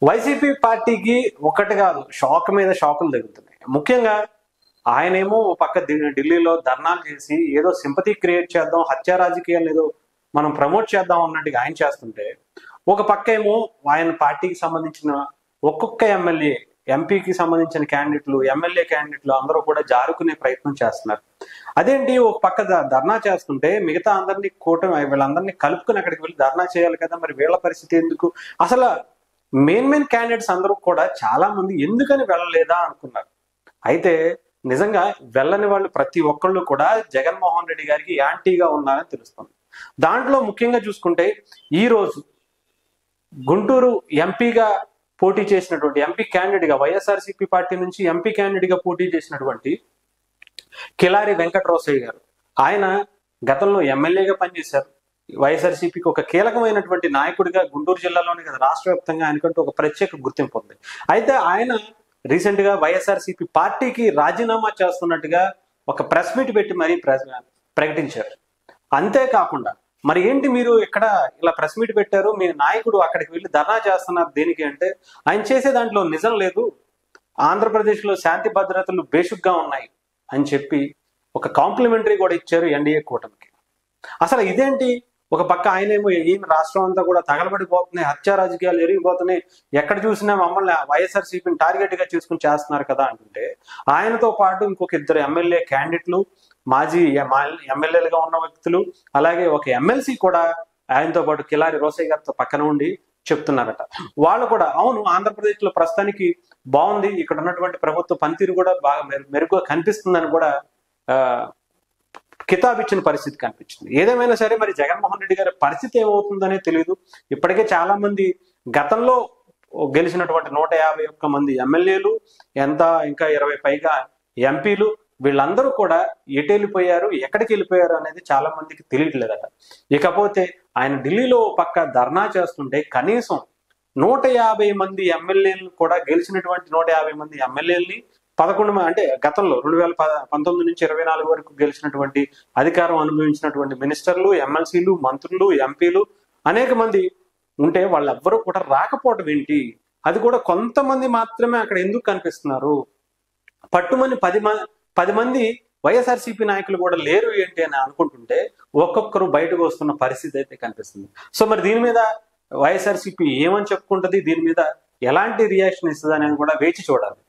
YCP పార్టీకి ఒకటి కాదు, షాక్ మీద షాకులు తగులుతున్నాయి. ముఖ్యంగా ఆయనేమో ఓ పక్క ఢిల్లీలో ధర్నాలు చేసి ఏదో సింపతి క్రియేట్ చేద్దాం, హత్య రాజకీయాలు ఏదో మనం ప్రమోట్ చేద్దాం అన్నట్టుగా ఆయన చేస్తుంటే, ఒక పక్క ఏమో ఆయన పార్టీకి సంబంధించిన ఒక్కొక్క ఎమ్మెల్యే, ఎంపీకి సంబంధించిన క్యాండిడేట్లు, ఎమ్మెల్యే క్యాండిడేట్లు అందరూ కూడా జారుకునే ప్రయత్నం చేస్తున్నారు. అదేంటి, ఒక పక్క ధర్నా చేస్తుంటే మిగతా అందరినీ కూటమి వీళ్ళందరినీ కలుపుకుని అక్కడికి వెళ్ళి ధర్నా చేయాలి కదా, మరి వీళ్ళ పరిస్థితి ఎందుకు? అసలు మెయిన్ క్యాండిడేట్స్ అందరూ కూడా చాలా మంది ఎందుకని వెళ్ళలేదా అనుకున్నారు. అయితే నిజంగా వెళ్ళని వాళ్ళు ప్రతి ఒక్కళ్ళు కూడా జగన్మోహన్ రెడ్డి గారికి యాంటీగా ఉన్నారని తెలుస్తుంది. దాంట్లో ముఖ్యంగా చూసుకుంటే ఈ రోజు గుంటూరు ఎంపీగా పోటీ చేసినటువంటి ఎంపీ క్యాండిడేట్ గా, వైఎస్ఆర్సీపీ పార్టీ నుంచి ఎంపీ క్యాండిడేట్ గా పోటీ చేసినటువంటి కిలారి వెంకటరోసయ్య గారు, ఆయన గతంలో ఎమ్మెల్యేగా పనిచేశారు. వైఎస్ఆర్సీపీకి ఒక కీలకమైనటువంటి నాయకుడిగా గుంటూరు జిల్లాలోనే కదా రాష్ట్ర వ్యాప్తంగా ఆయనకంటూ ఒక ప్రత్యేక గుర్తింపు ఉంది. అయితే ఆయన రీసెంట్ గా వైఎస్ఆర్సీపీ పార్టీకి రాజీనామా చేస్తున్నట్టుగా ఒక ప్రెస్ మీట్ పెట్టి మరీ ప్రకటించారు. అంతేకాకుండా మరి ఏంటి మీరు ఇక్కడ ఇలా ప్రెస్ మీట్ పెట్టారు, మీ నాయకుడు అక్కడికి వెళ్ళి ధర్నా చేస్తున్నారు దేనికి అంటే, ఆయన చేసే దాంట్లో నిజం లేదు, ఆంధ్రప్రదేశ్ లో శాంతి భద్రతలు బేసిక్గా ఉన్నాయి అని చెప్పి ఒక కాంప్లిమెంటరీ కూడా ఇచ్చారు ఎన్డీఏ కూటమికి. అసలు ఇదేంటి, ఒక పక్క ఆయనేమో ఈయన రాష్ట్రం అంతా కూడా తగలబడిపోతున్నాయి, హత్య రాజకీయాలు జరిగిపోతున్నాయి, ఎక్కడ చూసినా మమ్మల్ని వైఎస్ఆర్సీపీని టార్గెట్ గా చేసుకుని చేస్తున్నారు కదా అంటుంటే, ఆయనతో పాటు ఇంకొక ఇద్దరు ఎమ్మెల్యే క్యాండిడేట్లు, మాజీ ఎమ్మెల్యేలుగా ఉన్న వ్యక్తులు, అలాగే ఒక ఎమ్మెల్సీ కూడా ఆయనతో పాటు కిలారి రోసయ్య గారితో పక్కన ఉండి చెప్తున్నారట. వాళ్ళు కూడా అవును, ఆంధ్రప్రదేశ్ లో ప్రస్తుతానికి బాగుంది, ఇక్కడ ఉన్నటువంటి ప్రభుత్వ పనితీరు కూడా బాగా మెరుగుగా కనిపిస్తుందని కూడా కితాబ్ ఇచ్చిన పరిస్థితి కనిపించింది. ఏదేమైనా సరే మరి జగన్మోహన్ రెడ్డి గారి పరిస్థితి ఏమవుతుందనే తెలియదు. ఇప్పటికే చాలా మంది గతంలో గెలిచినటువంటి 151 మంది ఎమ్మెల్యేలు, ఇంకా 20 పైగా ఎంపీలు, వీళ్ళందరూ కూడా ఎటు వెళ్ళిపోయారు, ఎక్కడికి వెళ్ళిపోయారు అనేది చాలా మందికి తెలియట్లేదట. ఇకపోతే ఆయన ఢిల్లీలో పక్క ధర్నా చేస్తుంటే కనీసం 150 మంది ఎమ్మెల్యేలు కూడా, గెలిచినటువంటి 150 మంది ఎమ్మెల్యేలని 11 అంటే గతంలో 2019 నుంచి 24 వరకు గెలిచినటువంటి, అధికారం అనుభవించినటువంటి మినిస్టర్లు, ఎమ్మెల్సీలు, మంత్రులు, ఎంపీలు అనేక మంది ఉంటే వాళ్ళెవ్వరూ కూడా రాకపోవడం ఏంటి? అది కూడా కొంతమంది మాత్రమే అక్కడ ఎందుకు కనిపిస్తున్నారు? పట్టుమని 10 మంది వైఎస్ఆర్సీపీ నాయకులు కూడా లేరు ఏంటి అని అనుకుంటుంటే ఒక్కొక్కరు బయటకు వస్తున్న పరిస్థితి అయితే కనిపిస్తుంది. సో మరి దీని మీద వైఎస్ఆర్సీపీ ఏమని చెప్పుకుంటుంది, దీని మీద ఎలాంటి రియాక్షన్ ఇస్తుంది అనేది కూడా వేచి చూడాలి.